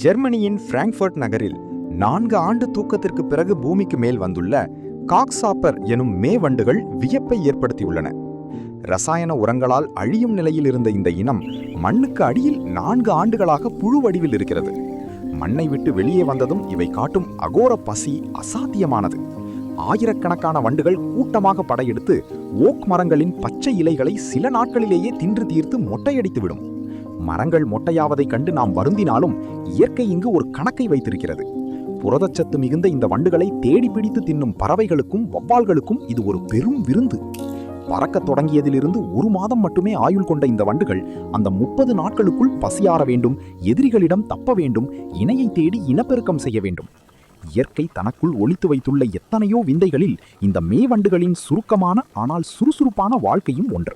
ஜெர்மனியின் பிராங்க்ஃபர்ட் நகரில் 4 ஆண்டு தூக்கத்திற்கு பிறகு பூமிக்கு மேல் வந்துள்ள காக்சாப்பர் எனும் மேவண்டுகள் வியப்பை ஏற்படுத்தியுள்ளன. ரசாயன உரங்களால் அழியும் நிலையில் இருந்த இந்த இனம் மண்ணுக்கு அடியில் 4 ஆண்டுகளாக புழு வடிவில் இருக்கிறது. மண்ணை விட்டு வெளியே வந்ததும் இவை காட்டும் அகோர பசி அசாத்தியமானது. ஆயிரக்கணக்கான வண்டுகள் கூட்டமாக படையெடுத்து ஓக் மரங்களின் பச்சை இலைகளை சில நாட்களிலேயே தின்று தீர்த்து மொட்டையடித்துவிடும். மரங்கள் மொட்டையாவதைக் கண்டு நாம் வருந்தினாலும் இயற்கை இங்கு ஒரு கணக்கை வைத்திருக்கிறது. புரதச்சத்து மிகுந்த இந்த வண்டுகளை தேடி பிடித்து தின்னும் பறவைகளுக்கும் வவ்வால்களுக்கும் இது ஒரு பெரும் விருந்து. பறக்கத் தொடங்கியதிலிருந்து 1 மாதம் மட்டுமே ஆயுள் கொண்ட இந்த வண்டுகள் அந்த 30 நாட்களுக்குள் பசியாற வேண்டும், எதிரிகளிடம் தப்ப வேண்டும், இணையை தேடி இனப்பெருக்கம் செய்ய வேண்டும். இயற்கை தனக்குள் ஒளித்து வைத்துள்ள எத்தனையோ விந்தைகளில் இந்த மேவண்டுகளின் சுருக்கமான ஆனால் சுறுசுறுப்பான வாழ்க்கையும் ஒன்று.